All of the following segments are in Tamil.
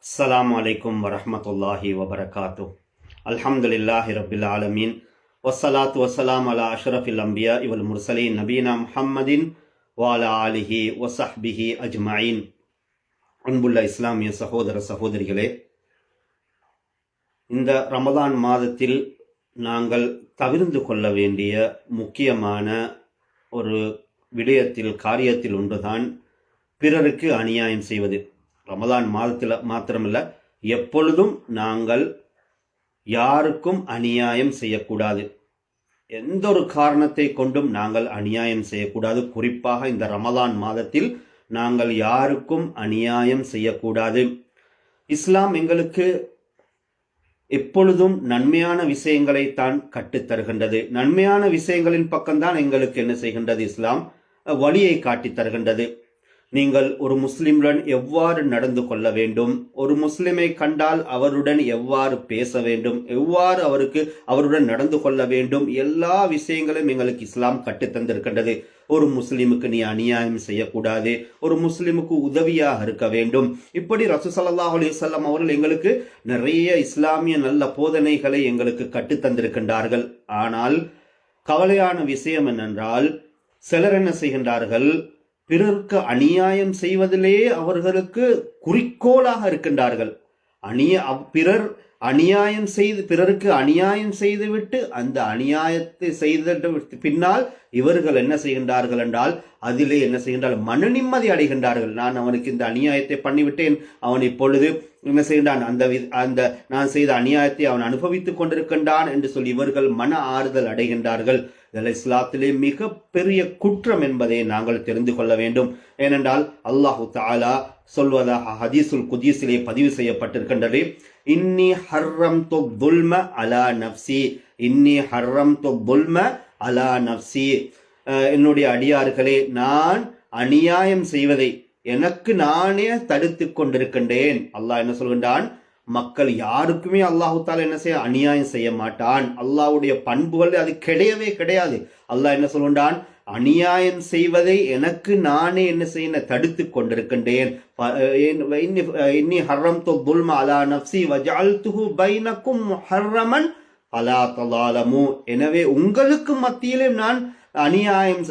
அஸ்ஸலாமு அலைக்கும் வரஹ்மத்துல்லாஹி வபரகாத்துஹ். அல்ஹம்துலில்லாஹி ரப்பில் ஆலமீன். வஸ்ஸலாத்து வஸ்ஸலாம் அலா அஷ்ரஃபில் அம்பியா இவல் முர்சலீன் நபீனா முஹம்மதின் வஅலா ஆலிஹி வஸஹ்பிஹி அஜ்மஈன். அன்புள்ள இஸ்லாமிய சகோதர சகோதரிகளே, இந்த ரமதான் மாதத்தில் நாங்கள் தவிர்ந்து கொள்ள வேண்டிய முக்கியமான ஒரு காரியத்தில் ஒன்றுதான் பிறருக்கு அநியாயம் செய்வது. ரமதான் மாதத்தில் மாத்திரமல்ல, எப்பொழுதும் நாங்கள் யாருக்கும் அநியாயம் செய்யக்கூடாது. எந்த ஒரு காரணத்தை கொண்டும் நாங்கள் அநியாயம் செய்யக்கூடாது. குறிப்பாக இந்த ரமதான் மாதத்தில் நாங்கள் யாருக்கும் அநியாயம் செய்யக்கூடாது. இஸ்லாம் எங்களுக்கு எப்பொழுதும் நன்மையான விஷயங்களை தான் கற்றுத்தருகின்றது. நன்மையான விஷயங்களின் பக்கம்தான் எங்களுக்கு என்ன செய்கின்றது? இஸ்லாம் வழியை காட்டி தருகின்றது. நீங்கள் ஒரு முஸ்லிமுடன் எவ்வாறு நடந்து கொள்ள வேண்டும், ஒரு முஸ்லிமை கண்டால் அவருடன் எவ்வாறு பேச வேண்டும், எவ்வாறு அவருடன் நடந்து கொள்ள வேண்டும், எல்லா விஷயங்களும் எங்களுக்கு இஸ்லாம் கற்றுத்தந்திருக்கின்றது. ஒரு முஸ்லிமுக்கு நீ அநியாயம் செய்யக்கூடாது, ஒரு முஸ்லிமுக்கு உதவியாக இருக்க வேண்டும். இப்படி ரசூல் ஸல்லல்லாஹு அலைஹி வஸல்லம் அவர்கள் எங்களுக்கு நிறைய இஸ்லாமிய நல்ல போதனைகளை எங்களுக்கு கற்றுத்தந்திருக்கின்றார்கள். ஆனால் கவலையான விஷயம் என்னென்றால், சிலர் என்ன செய்கின்றார்கள்? பிறருக்கு அநியாயம் செய்வதிலே அவர்களுக்கு குறிக்கோளாக இருக்கின்றார்கள். பிறருக்கு அநியாயம் செய்துவிட்டு அந்த அநியாயத்தை செய்த பின்னால் இவர்கள் என்ன செய்கின்றார்கள் என்றால், அதிலே என்ன செய்கின்றார்கள்? மன நிம்மதி அடைகின்றார்கள். நான் அவனுக்கு இந்த அநியாயத்தை பண்ணிவிட்டேன், அவன் இப்பொழுது என்ன செய்கின்றான், அந்த நான் செய்த அநியாயத்தை அவன் அனுபவித்துக் கொண்டிருக்கின்றான் என்று சொல்லி இவர்கள் மன ஆறுதல் அடைகின்றார்கள். இதில் இஸ்லாத்திலே மிக பெரிய குற்றம் என்பதை நாங்கள் தெரிந்து கொள்ள வேண்டும். ஏனென்றால் அல்லாஹு தஆலா சொல்வதாக ஹதீஸுல் குதீஸிலே பதிவு செய்யப்பட்டிருக்கின்றது. இன்னி ஹர்ரம்து துல்ம அலா நஃப்ஸி, இன்னி ஹர்ரம்து துல்ம அலா நஃப்ஸி. என்னுடைய அடியார்களே, நான் அநியாயம் செய்வதை எனக்கு நானே தடுத்து கொண்டிருக்கின்றேன். அல்லாஹ் என்ன சொல்கின்றான்? மக்கள் யாருக்குமே அல்லாஹு தாலா என்ன செய்ய அநியாயம் செய்ய மாட்டான். அல்லாஹ்வுடைய பண்புகள் அது கிடையவே கிடையாது. அல்லாஹ் என்ன சொல்கின்றான்? அநியாயம் செய்வதை எனக்கு நானே என்ன செய்ய தடுத்து கொண்டிருக்கின்றேன். இன்னி ஹர்ரம்து துல்ம அலா நஃப்ஸி வஜஅல்துஹு பைனக்கும் முஹர்ரமன் ஃபலா தலாலமு. எனவே உங்களுக்கு மத்தியிலே நான் அநியாயம்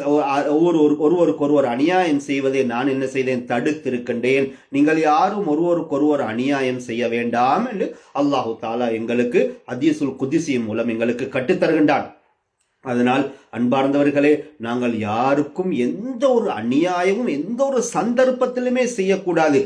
ஒருவருக்கொருவர் அநியாயம் செய்வதை நான் என்ன செய்தேன்? தடுத்திருக்கின்றேன். நீங்கள் யாரும் ஒருவருக்கொருவர் அநியாயம் செய்ய வேண்டாம் என்று அல்லாஹு தாலா எங்களுக்கு ஹதீஸுல் குத்ஸி மூலம் எங்களுக்கு கற்றுத்தருகின்றான். அதனால் அன்பார்ந்தவர்களே, நாங்கள் யாருக்கும் எந்த ஒரு அநியாயமும் எந்த ஒரு சந்தர்ப்பத்திலுமே செய்யக்கூடாது.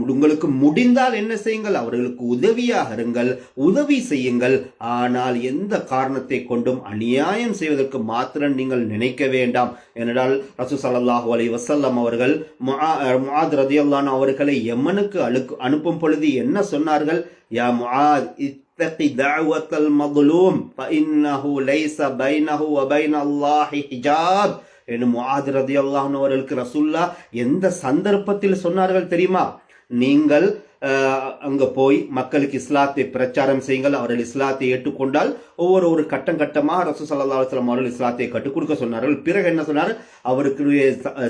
உங்களுக்கு முடிந்தால் என்ன செய்யுங்கள்? அவர்களுக்கு உதவியாக இருங்கள், உதவி செய்யுங்கள். ஆனால் எந்த காரணத்தை கொண்டும் அநியாயம் செய்வதற்கு மாத்திரம் நீங்கள் நினைக்க வேண்டாம். ஏனென்றால் ரசூல் ஸல்லல்லாஹு அலைஹி வஸல்லம் அவர்கள் முஆத் ரலியல்லாஹு அன்ஹு அவர்களை யமனுக்கு அனுப்பும் பொழுது என்ன சொன்னார்கள்? யா முஆத் இத்தகி தஅவத்தல் மظ்லூம் ஃபஇன்னஹு லைஸ பைனஹு வ பைன அல்லாஹி ஹிஜாப் என்று முஆத் ரலியல்லாஹு அன்ஹு அவர்களுக்கு ரசூலுல்லாஹ் எந்த சந்தர்ப்பத்தில் சொன்னார்கள் தெரியுமா? நீங்கள் அங்க போய் மக்களுக்கு இஸ்லாத்தை பிரச்சாரம் செய்யுங்கள். அவர்கள் இஸ்லாத்தை ஏற்றுக்கொண்டால் ஒவ்வொரு கட்டம் கட்டமாக ரசூல் ஸல்லல்லாஹு அலைஹி வஸல்லம் அவர்கள் இஸ்லாத்தை கற்றுக் கொடுக்க சொன்னார்கள். பிறகு என்ன சொன்னார்? அவருக்குரிய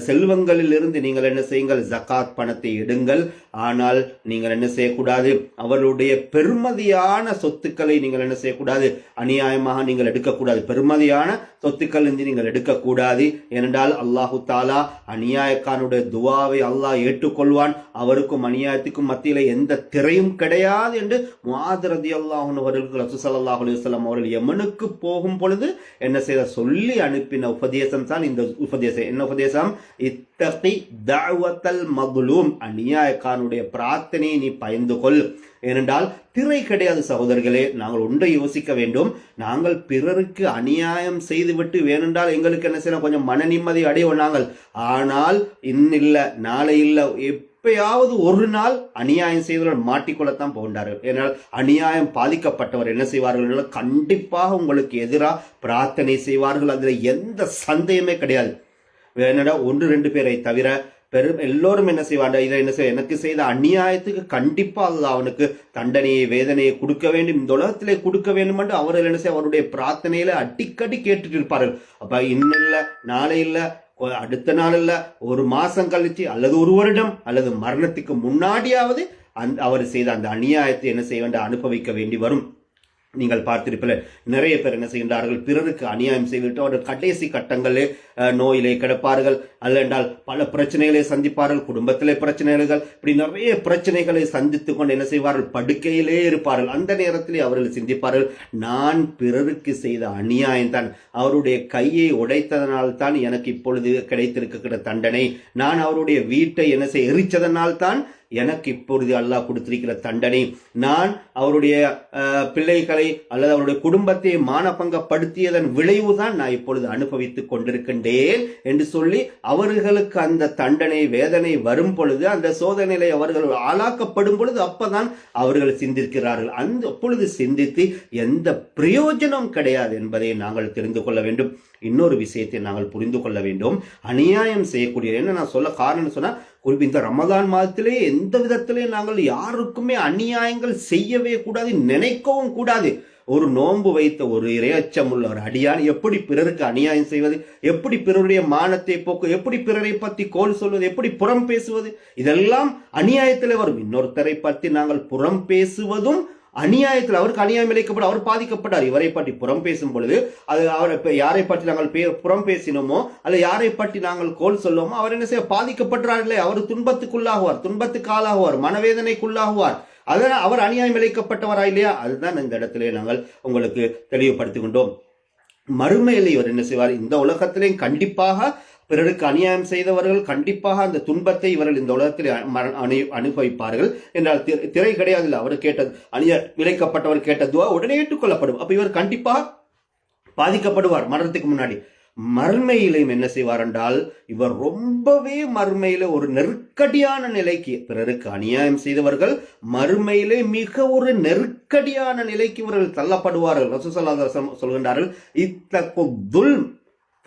செல்வங்களில் இருந்து நீங்கள் என்ன செய்யுங்கள்? ஜகாத் பணத்தை எடுங்கள். ஆனால் நீங்கள் என்ன செய்யக்கூடாது? அவர்களுடைய பெருமதியான சொத்துக்களை நீங்கள் என்ன செய்யக்கூடாது? அநியாயமாக நீங்கள் எடுக்கக்கூடாது. பெருமதியான சொத்துக்கள் இருந்து நீங்கள் எடுக்கக்கூடாது. ஏனென்றால் அல்லாஹு தாலா அநியாயக்காரனுடைய துவாவை அல்லாஹ் ஏற்றுக்கொள்வான். அவருக்கும் அநியாயத்துக்கும் மத்தியில் எந்த திரையும் கிடையாது என்று முஆத் ரலியல்லாஹு அன்ஹு அவர்களுக்கு ரசூல் ஸல்லல்லாஹு அலைஹி வஸல்லம் அவர்கள் யமனுக்கு போகும் பொழுது என்ன செய்த சொல்லி அனுப்பின உபதேசம் தான் இந்த உபதேசம். என்ன உபதேசம்? இத்தகி தஅவத்தல் மظ்லூம், அநியாயக்காரனுடைய பிரார்த்தனையை நீ பயந்து கொள். ஏனென்றால் திரை கிடையாது. சகோதரர்களே, நாங்கள் ஒன்றை யோசிக்க வேண்டும். நாங்கள் பிறருக்கு அநியாயம் செய்துவிட்டு வேணுண்டால் எங்களுக்கு என்ன செய்யணும்? கொஞ்சம் மன நிம்மதி அடைவோம் நாங்கள். ஆனால் இன்னில்லை நாளை இல்லை, எப்பயாவது ஒரு நாள் அநியாயம் செய்தவர்கள் மாட்டிக்கொள்ளத்தான் போகின்றார்கள். ஏனால் அநியாயம் பாதிக்கப்பட்டவர் என்ன செய்வார்கள்? கண்டிப்பாக உங்களுக்கு எதிராக பிரார்த்தனை செய்வார்கள். அதில் எந்த சந்தேகமே கிடையாது. என்னடா 1-2 பேரை தவிர எல்லோரும் என்ன செய்வாங்க? இதை என்ன செய்ய எனக்கு செய்த அநியாயத்துக்கு கண்டிப்பா அல்லாஹ் அவனுக்கு தண்டனையை வேதனையை கொடுக்க வேண்டும், இந்த உலகத்திலே கொடுக்க வேண்டும் என்று அவர்கள் என்ன செய்ய அவருடைய பிரார்த்தனையில அடிக்கடி கேட்டுட்டு இருப்பார்கள். அப்ப இன்னும் இல்லை நாளை இல்லை அடுத்த நாள் இல்ல, ஒரு மாசம் கழிச்சு அல்லது ஒரு வருடம் அல்லது மரணத்துக்கு முன்னாடியாவது அவர் செய்த அந்த அநியாயத்தை என்ன செய்ய வேண்டும், அனுபவிக்க வேண்டி வரும். நீங்கள் பார்த்திருப்பீர்கள், நிறைய பேர் என்ன செய்கின்றார்கள், பிறருக்கு அநியாயம் செய்துவிட்டு அவர்கள் கடைசி கட்டங்களே நோயிலே கிடப்பார்கள், அல்லென்றால் பல பிரச்சனைகளை சந்திப்பார்கள், குடும்பத்திலே பிரச்சனைகள், இப்படி நிறைய பிரச்சனைகளை சந்தித்து கொண்டு என்ன செய்வார்கள், படுக்கையிலே இருப்பார்கள். அந்த நேரத்திலே அவர்கள் சிந்திப்பார்கள், நான் பிறருக்கு செய்த அநியாயம்தான், அவருடைய கையை உடைத்ததனால்தான் எனக்கு இப்பொழுது கிடைத்திருக்கிற தண்டனை, நான் அவருடைய வீட்டை என்ன செய்ய எரிச்சதனால்தான் எனக்கு இப்பொழுது அல்லாஹ் கொடுத்திருக்கிற தண்டனை, நான் அவருடைய பிள்ளைகளை அல்லது அவருடைய குடும்பத்தை மானபங்கப்படுத்தியதன் விளைவுதான் நான் இப்பொழுது அனுபவித்துக் கொண்டிருக்கின்றேன் என்று சொல்லி அவர்களுக்கு அந்த தண்டனை வேதனை வரும் பொழுது, அந்த சோதனையிலே அவர்கள் ஆளாக்கப்படும் பொழுது அப்பதான் அவர்கள் சிந்திக்கிறார்கள். அந்த அப்பொழுது சிந்தித்து எந்த பிரயோஜனம் கிடையாது என்பதை நாங்கள் தெரிந்து கொள்ள வேண்டும். இன்னொரு விஷயத்தை நாங்கள் புரிந்து கொள்ள வேண்டும், அநியாயம் செய்யக்கூடிய என்ன நான் சொல்ல காரணம் சொன்னா, இந்த ரமதான் மாதத்திலே எந்த விதத்திலே நாங்கள் யாருக்குமே அநியாயங்கள் செய்யவே கூடாது, நினைக்கவும் கூடாது. ஒரு நோன்பு வைத்த ஒரு இரையச்சம் உள்ள ஒரு அடியான் எப்படி பிறருக்கு அநியாயம் செய்வது, எப்படி பிறருடைய மானத்தை போக்கு, எப்படி பிறரை பற்றி கோல் சொல்வது, எப்படி புறம் பேசுவது, இதெல்லாம் அநியாயத்தில் வரும். இன்னொருத்தரை பற்றி நாங்கள் புறம் பேசுவதும் அநியாயத்தில், அவருக்கு அநியாயம் இழைக்கப்பட அவர் பாதிக்கப்பட்டார். இவரை பற்றி புறம் பேசும் பொழுது அது அவரை யாரை பற்றி நாங்கள் புறம் பேசினோமோ அல்ல யாரை பற்றி நாங்கள் கோல் சொல்லுவோமோ அவர் என்ன செய்ய பாதிக்கப்பட்டார்களே, அவர் துன்பத்துக்குள்ளாகுவார், துன்பத்துக்கு ஆளாகுவார், மனவேதனைக்குள்ளாகுவார். அதனால் அவர் அநியாயம் இழைக்கப்பட்டவரா இல்லையா? அதுதான் இந்த இடத்திலே நாங்கள் உங்களுக்கு தெளிவுபடுத்திக் மறுமையிலே இவர் என்ன செய்வார், இந்த உலகத்திலேயும் கண்டிப்பாக பிறருக்கு அநியாயம் செய்தவர்கள் கண்டிப்பாக அந்த துன்பத்தை இவர்கள் இந்த உலகத்தில் அனுபவிப்பார்கள் என்றால் திரை கிடையாது. அவர் கேட்டது விளைக்கப்பட்டவர் கேட்ட துவா உடனே ஏற்றுக்கொள்ளப்படும். அப்ப இவர் கண்டிப்பாக பாதிக்கப்படுவார் மரணத்துக்கு முன்னாடி. மறுமையிலையும் என்ன செய்வார் என்றால், இவர் ரொம்பவே மறுமையில ஒரு நெருக்கடியான நிலைக்கு, பிறருக்கு அநியாயம் செய்தவர்கள் மறுமையிலே மிக ஒரு நெருக்கடியான நிலைக்கு இவர்கள் தள்ளப்படுவார்கள். ரசூலுல்லாஹி ஸல்லல்லாஹு அலைஹி வஸல்லம் சொல்கின்றார்கள், இத்தகு துல்ம்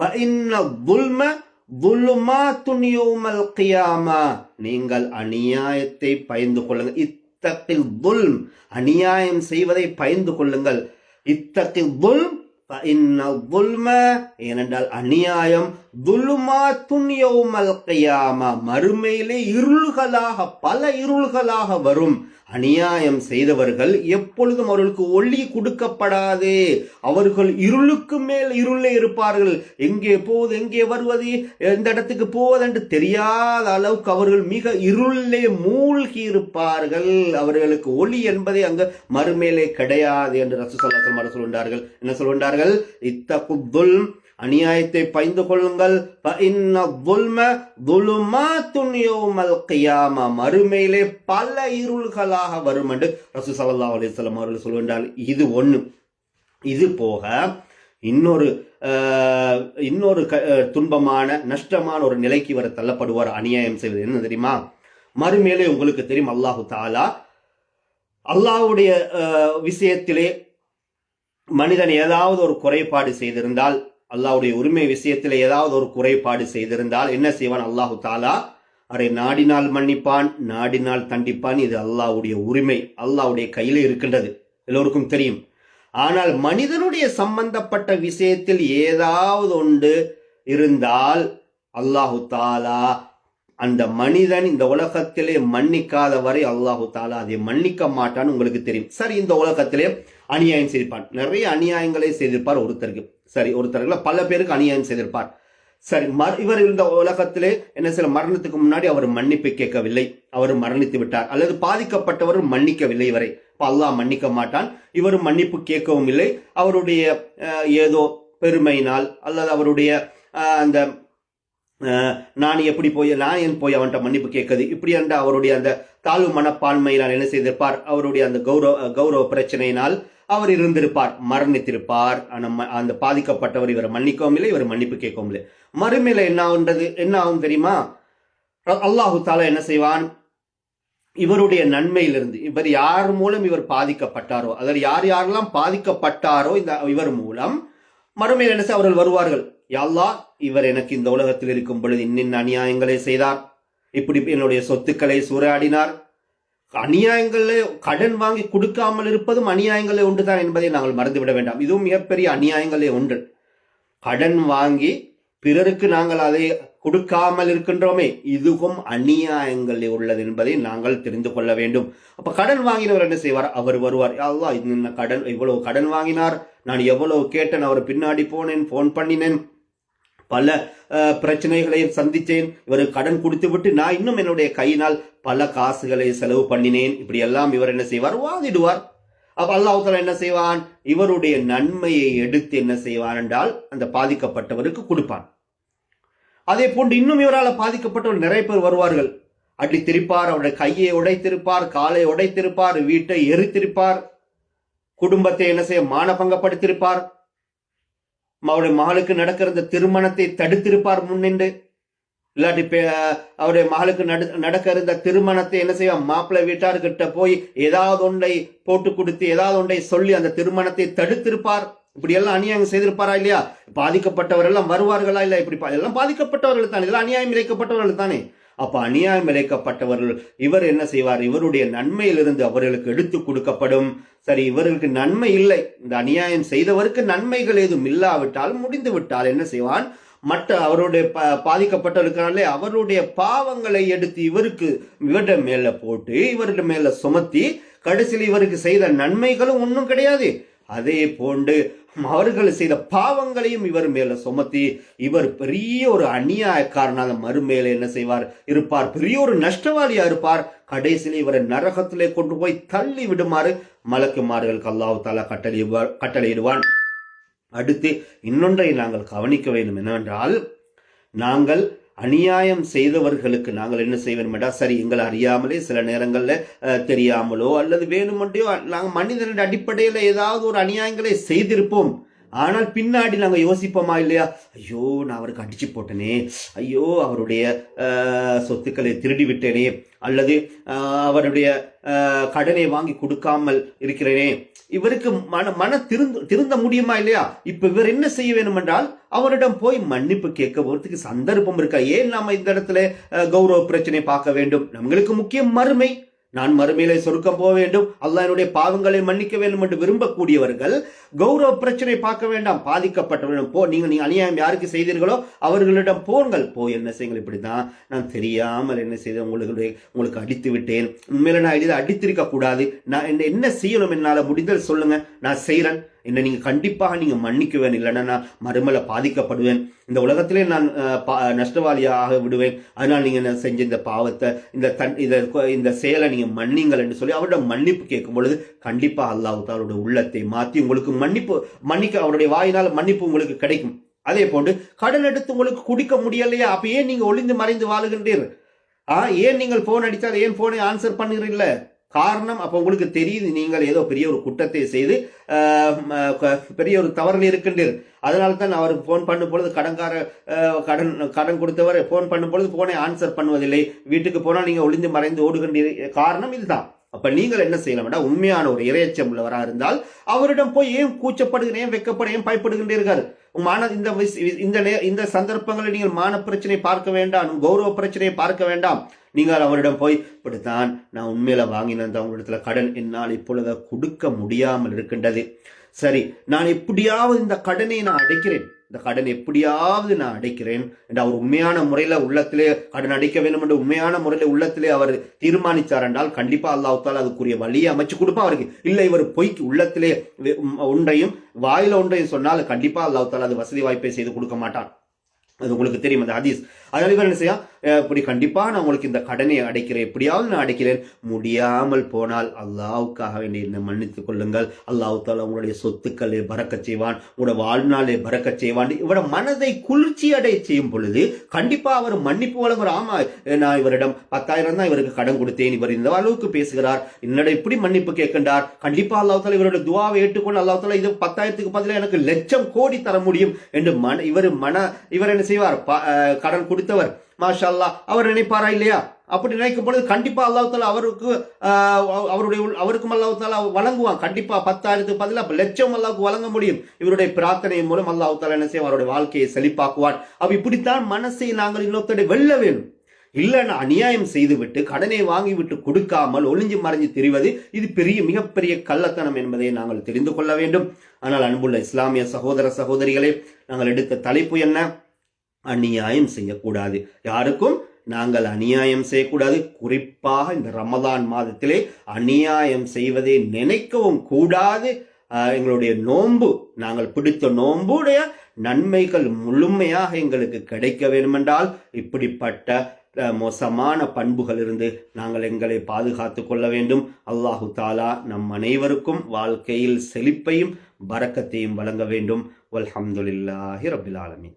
ஃபஇன்ன துல்ம துல்மாத்துன் யௌமல் கியாமா. நீங்கள் அநியாயத்தை பயந்து கொள்ளுங்கள். இத்தகில் துல்ம், அநியாயம் செய்வதை பயந்து கொள்ளுங்கள். இத்தகில் துல்ம் ஃபஇன்ன துல்ம, ஏனென்றால் அநியாயம் துல்மாத்துன் யௌமல் கியாமா, மறுமையிலே இருள்களாக, பல இருள்களாக வரும். அநியாயம் செய்தவர்கள் எப்பொழுதும் அவர்களுக்கு ஒளி கொடுக்கப்படாது, அவர்கள் இருளுக்கு மேல் இருளே இருப்பார்கள். எங்கே போவது, எங்கே வருவது, எந்த இடத்துக்கு போவது என்று தெரியாத அளவுக்கு அவர்கள் மிக இருளே மூழ்கி இருப்பார்கள். அவர்களுக்கு ஒளி என்பதே அங்கு மறுமையிலே கிடையாது என்று ரசூலுல்லாஹி ஸல்லல்லாஹு அலைஹி வஸல்லம் சொல்கின்றார்கள். என்ன சொல்கின்றார்கள், இத்தகுதுல், அநியாயத்தை பயந்து கொள்ளுங்கள். மறுமையிலே பல இருள்களாக வரும் என்று ரசூல் ஸல்லல்லாஹு அலைஹி வஸல்லம் அவர்கள் சொல்கின்றார். இது ஒண்ணு. இது போக இன்னொரு துன்பமான நஷ்டமான ஒரு நிலைக்கு வர தள்ளப்படுவார் அநியாயம் செய்வது. என்ன தெரியுமா? மறுமையிலே உங்களுக்கு தெரியும், அல்லாஹு தஆலா அல்லாஹ்வுடைய விஷயத்திலே மனிதன் ஏதாவது ஒரு குறைபாடு செய்திருந்தால், அல்லாஹ்வுடைய உரிமை விஷயத்தில் ஏதாவது ஒரு குறைபாடு செய்திருந்தால் என்ன செய்வான் அல்லாஹு தஆலா? அவரை நாடினால் மன்னிப்பான், நாடினால் தண்டிப்பான். இது அல்லாஹ்வுடைய உரிமை, அல்லாஹ்வுடைய கையில் இருக்கின்றது, எல்லோருக்கும் தெரியும். ஆனால் மனிதனுடைய சம்பந்தப்பட்ட விஷயத்தில் ஏதாவது ஒன்று இருந்தால் அல்லாஹு தஆலா அந்த மனிதன் இந்த உலகத்திலே மன்னிக்காத வரை அல்லாஹு தஆலா அதை மன்னிக்க மாட்டான்னு உங்களுக்கு தெரியும். சரி, இந்த உலகத்திலே அநியாயம் செய்திருப்பான், நிறைய அநியாயங்களை செய்திருப்பார் ஒருத்தருக்கு. சரி, ஒருத்தருக்குல பல பேருக்கு அநியாயம் செய்திருப்பார். சரி, இவர் இந்த உலகத்திலே என்ன சில மரணத்துக்கு முன்னாடி அவர் மன்னிப்பு கேட்கவில்லை, அவர் மரணித்து விட்டார், அல்லது பாதிக்கப்பட்டவர் மன்னிக்கவில்லை இவரை. அல்லாஹ் மன்னிக்க மாட்டான், இவரும் மன்னிப்பு கேட்கவும் இல்லை. அவருடைய ஏதோ பெருமையினால் அல்லது அவருடைய அந்த நான் ஏன் போய் அவன்கிட்ட மன்னிப்பு கேட்குது இப்படி என்ற அவருடைய அந்த தாழ்வு மனப்பான்மையினால் என்ன செய்திருப்பார், அவருடைய அந்த கௌரவ பிரச்சனையினால் அவர் இருந்திருப்பார், மரணித்திருப்பார். அந்த பாதிக்கப்பட்டவர் இவரை மன்னிக்கவும் இல்லை, இவர் மன்னிப்பு கேட்கவும் இல்லை. மறுமையில என்ன ஆகும் தெரியுமா? அல்லாஹு தஆலா என்ன செய்வான், இவருடைய நன்மையிலிருந்து, இவர் யார் மூலம் இவர் பாதிக்கப்பட்டாரோ, அதாவது யாரெல்லாம் பாதிக்கப்பட்டாரோ இந்த இவர் மூலம் மறுமையில் என்ன செய்ய அவர்கள் வருவார்கள். யா அல்லாஹ், இவர் எனக்கு இந்த உலகத்தில் இருக்கும் பொழுது இன்னின் அநியாயங்களை செய்தார், இப்படி என்னுடைய சொத்துக்களை சூறையாடினார். அநியாயங்களே கடன் வாங்கி கொடுக்காமல் இருப்பதும் அநியாயங்களே ஒன்றுதான் என்பதை நாங்கள் மறந்துவிட வேண்டாம். இதுவும் மிகப்பெரிய அநியாயங்களே ஒன்று. கடன் வாங்கி பிறருக்கு நாங்கள் அதை கொடுக்காமல் இருக்கின்றோமே, இதுவும் அநியாயங்கள் உள்ளது என்பதை நாங்கள் தெரிந்து கொள்ள வேண்டும். அப்ப கடன் வாங்கினவர் என்ன செய்வார்? அவர் வருவார், அல்லாஹ் இந்த கடன் இவ்வளவு கடன் வாங்கினார், நான் எவ்வளவு கேட்டேன், அவர் பின்னாடி போனேன், போன் பண்ணினேன், பல பிரச்சனைகளையும் சந்தித்தேன், இவர் கடன் கொடுத்து விட்டு நான் இன்னும் என்னுடைய கையினால் பல காசுகளை செலவு பண்ணினேன், இப்படி எல்லாம் இவர் என்ன செய்வார்? வாதிடுவார். அப்ப அல்லாஹ் தஆலா என்ன செய்வான்? இவருடைய நன்மையை எடுத்து என்ன செய்வான் என்றால் அந்த பாதிக்கப்பட்டவருக்கு கொடுப்பான். அதே போன்று இன்னும் இவரால் பாதிக்கப்பட்டவர் நிறைய பேர் வருவார்கள். அடித்திருப்பார், அவருடைய கையை உடைத்திருப்பார், காலை உடைத்திருப்பார், வீட்டை எரித்திருப்பார், குடும்பத்தை என்ன செய்ய மானபங்கப்படுத்திருப்பார், அவருடைய மகளுக்கு நடக்கிற இந்த திருமணத்தை தடுத்திருப்பார் முன்னின்று. இல்லாட்டி அவருடைய மகளுக்கு நடக்கிற இந்த திருமணத்தை என்ன செய்ய மாப்பிள்ளை வீட்டார்கிட்ட போய் ஏதாவது ஒன்றை போட்டு கொடுத்து ஏதாவது ஒன்றை சொல்லி அந்த திருமணத்தை தடுத்திருப்பார். இப்படி எல்லாம் அநியாயம் செய்திருப்பாரா இல்லையா? பாதிக்கப்பட்டவர் எல்லாம் வருவார்களா இல்ல? இப்படி எல்லாம் பாதிக்கப்பட்டவர்கள் தானே, இதெல்லாம் அநியாயம் இழைக்கப்பட்டவர்கள் தானே. அப்ப அநியாயம் இழைக்கப்பட்டவர்கள் இவர் என்ன செய்வார்? இவருடைய நன்மையிலிருந்து அவர்களுக்கு எடுத்து கொடுக்கப்படும். சரி, இவர்களுக்கு நன்மை இல்லை, இந்த அநியாயம் செய்தவருக்கு நன்மைகள் ஏதும் இல்லாவிட்டால் முடிந்து விட்டால் என்ன செய்வான்? மற்ற அவருடைய பாதிக்கப்பட்டிருக்கிறார்களே அவருடைய பாவங்களை எடுத்து இவருடைய மேல போட்டு இவருடைய மேல சுமத்தி கடைசியில் இவருக்கு செய்த நன்மைகளும் ஒன்றும் கிடையாது. அதே போன்று அவர்கள் செய்த பாவங்களையும் இவர் மேல சுமத்தி இவர் பெரிய ஒரு அநியாயக்காரனாக மறுமையில என்ன செய்வார்? இருப்பார், பெரிய ஒரு நஷ்டவாளியா இருப்பார். கடைசியில் இவரை நரகத்திலே கொண்டு போய் தள்ளி விடுமாறு மலக்குமார்களுக்கு அல்லாஹ் தஆலா கட்டளையிடுவான். அடுத்து இன்னொன்றை நாங்கள் கவனிக்க வேண்டும் என்னவென்றால், நாங்கள் அநியாயம் செய்தவர்களுக்கு நாங்கள் என்ன செய்ய வேண்டும் என்றால், சரி எங்களை அறியாமலே சில நேரங்களில் தெரியாமலோ அல்லது வேணுமென்றையோ நாங்கள் மனிதனுடைய அடிப்படையில் ஏதாவது ஒரு அநியாயங்களை செய்திருப்போம். ஆனால் பின்னாடி நாங்கள் யோசிப்போமா இல்லையா? ஐயோ நான் அவருக்கு அடிச்சு போட்டேனே, ஐயோ அவருடைய சொத்துக்களை திருடி விட்டேனே, அல்லது அவருடைய கடனை வாங்கி கொடுக்காமல் இருக்கிறேனே, இவருக்கு மன திருந்த முடியுமா இல்லையா? இப்ப இவர் என்ன செய்ய வேண்டும் என்றால் அவரிடம் போய் மன்னிப்பு கேட்க போறதுக்கு சந்தர்ப்பம் இருக்கா? ஏன் நாம இந்த இடத்துல கௌரவ பிரச்சனை பார்க்க வேண்டும்? நம்மளுக்கு முக்கியம் மறுமை. நான் மறுமையிலே சொர்க்கம் போக வேண்டும், அல்லாஹ் என்னுடைய பாவங்களை மன்னிக்க வேண்டும் என்று விரும்பக்கூடியவர்கள் கௌரவ பிரச்சனை பார்க்க வேண்டாம். பாதிக்கப்பட்டவரிடம் நீங்க அநியாயம் யாருக்கு செய்தீர்களோ அவர்களிடம் போங்கள். போய் என்ன செய்யுங்கள்? இப்படிதான் நான் தெரியாமல் என்ன செய்த உங்களுக்கு அடித்து விட்டேன், உண்மையில நான் இதை அடித்திருக்க கூடாது, நான் என்ன செய்யணும், என்னால முடிந்தது சொல்லுங்க, நான் செய்யறேன், என்ன நீங்க கண்டிப்பாக நீங்க மன்னிக்குவேன், இல்லைன்னா நான் மறுமல பாதிக்கப்படுவேன், இந்த உலகத்திலே நான் நஷ்டவாளியாக விடுவேன், அதனால் நீங்க செஞ்ச இந்த பாவத்தை இந்த செயலை நீங்க மன்னிங்கள் என்று சொல்லி அவரிடம் மன்னிப்பு கேட்கும் பொழுது கண்டிப்பா அல்லாஹ் தஆலாவுடைய உள்ளத்தை மாற்றி உங்களுக்கு மன்னிக்க அவருடைய வாயினால் மன்னிப்பு உங்களுக்கு கிடைக்கும். அதே போன்று கடன் எடுத்து உங்களுக்கு குடிக்க முடியலையா? அப்ப ஏன் நீங்க ஒளிந்து மறைந்து வாழுகின்றீர்கள்? ஏன் நீங்கள் போன் அடித்தால் ஏன் போனை ஆன்சர் பண்ணுகிறீர்கள? காரணம், அப்ப உங்களுக்கு தெரியுது நீங்கள் ஏதோ பெரிய ஒரு குற்றத்தை செய்து பெரிய ஒரு தவறில் இருக்கின்றீர்கள். அதனால தான் அவர் போன் பண்ணும் பொழுது கடன் கொடுத்தவர் போன் பண்ணும் பொழுது போனை ஆன்சர் பண்ணுவதில்லை, வீட்டுக்கு போனால் நீங்க ஒளிந்து மறைந்து ஓடுகின்றீர்கள். காரணம் இதுதான். அப்ப நீங்கள் என்ன செய்யலாம்? உண்மையான ஒரு இறையச்சம் உள்ளவராக இருந்தால் அவரிடம் போய் ஏன் கூச்சப்படுகிறேன், ஏன் வெக்கப்பட, ஏன் பயப்படுகின்றீர்கள்? இந்த சந்தர்ப்பங்களில் நீங்கள் மான பிரச்சனை பார்க்க வேண்டாம், கௌரவ பிரச்சனையை பார்க்க வேண்டாம். நீங்கள் அவரிடம் போய் இப்படித்தான் நான் உண்மையில வாங்கின உங்களிடத்துல கடன் என்னால் இப்பொழுது கொடுக்க முடியாமல் இருக்கின்றது, சரி நான் எப்படியாவது இந்த கடனை நான் அடைக்கிறேன், இந்த கடன் எப்படியாவது நான் அடைக்கிறேன் என்று அவர் உண்மையான முறையில உள்ளத்திலே கடன் அடைக்க வேண்டும் என்று உண்மையான முறையில உள்ளத்திலே அவர் தீர்மானித்தார் என்றால் கண்டிப்பா அல்லாஹ் தஆலா அதுக்குரிய வழியை அமைச்சு கொடுப்பா அவருக்கு. இல்லை இவர் பொய்க்கு உள்ளத்திலே ஒன்றையும் வாயில ஒன்றையும் சொன்னால் கண்டிப்பா அல்லாஹ் தஆலா அது வசதி வாய்ப்பை செய்து கொடுக்க மாட்டான். அது உங்களுக்கு தெரியும் அந்த ஹதீஸ். அதனால இவர் என்ன செய்ய, இப்படி கண்டிப்பா நான் உங்களுக்கு இந்த கடனை அடைக்கிறேன், எப்படியாவது நான் அடைக்கிறேன், முடியாமல் போனால் அல்லாஹ்வுக்காக வேண்டி என்னை மன்னித்துக் கொள்ளுங்கள், அல்லாஹ் தஆலா உங்களுடைய சொத்துக்களை பறக்கச் செய்வான், உங்களுடைய வாழ்நாளை பறக்கச் செய்வான். இவர மனதை குளிர்ச்சி அடைய செய்யும் பொழுது கண்டிப்பா அவர் மன்னிப்பு வழங்குவார். ஆமா நான் இவரிடம் 10,000 தான் இவருக்கு கடன் கொடுத்தேன், இவர் இந்த அளவுக்கு பேசுகிறார், என்னிடம் இப்படி மன்னிப்பு கேட்கின்றார், கண்டிப்பா அல்லாஹ் தஆலா இவருடைய துஆவை ஏற்றுக்கொண்டு அல்லாஹ் தஆலா இது 10,000க்கு பதிலாக எனக்கு லட்சம் கோடி தர முடியும் என்று இவர் என்ன செய்வார்? கடன் கொடுத்தவர் மாஷா அல்லாஹ் அவர் நினைப்பாரா இல்லையா? அப்படி நினைக்கும் பொழுது கண்டிப்பா அல்லாஹ் தஆலா அவருக்கும் அல்லாஹ் தஆலா வழங்குவான். கண்டிப்பா 10,000க்கு பதிலாக லட்சம் அல்லாஹ்வுக்கு வழங்க முடியும். இவருடைய பிரார்த்தனை மூலம் அல்லாஹ் தஆலா என்ன செய்வார்? அவருடைய வாழ்க்கையை செழிப்பாக்குவான். அப்ப இப்படித்தான் மனசை நாங்கள் இன்னொருத்தரை வெல்ல வேண்டும். இல்லைன்னா அநியாயம் செய்துவிட்டு கடனை வாங்கிவிட்டு கொடுக்காமல் ஒளிஞ்சு மறைஞ்சு தெரிவது இது மிகப்பெரிய கள்ளத்தனம் என்பதை நாங்கள் தெரிந்து கொள்ள வேண்டும். ஆனால் அன்புள்ள இஸ்லாமிய சகோதர சகோதரிகளே, நாங்கள் எடுத்த தலைப்பு என்ன? அநியாயம் செய்யக்கூடாது. யாருக்கும் நாங்கள் அநியாயம் செய்யக்கூடாது. குறிப்பாக இந்த ரமதான் மாதத்திலே அநியாயம் செய்வதை நினைக்கவும் கூடாது. எங்களுடைய நோன்பு, நாங்கள் பிடித்த நோன்புடைய நன்மைகள் முழுமையாக எங்களுக்கு கிடைக்க வேண்டுமென்றால் இப்படிப்பட்ட மோசமான பண்புகள் இருந்து நாங்கள் எங்களை பாதுகாத்து கொள்ள வேண்டும். அல்லாஹு தாலா நம் அனைவருக்கும் வாழ்க்கையில் செழிப்பையும் பரக்கத்தையும் வழங்க வேண்டும். வல்ஹம்துலில்லாஹி ரப்பில் ஆலமீன்.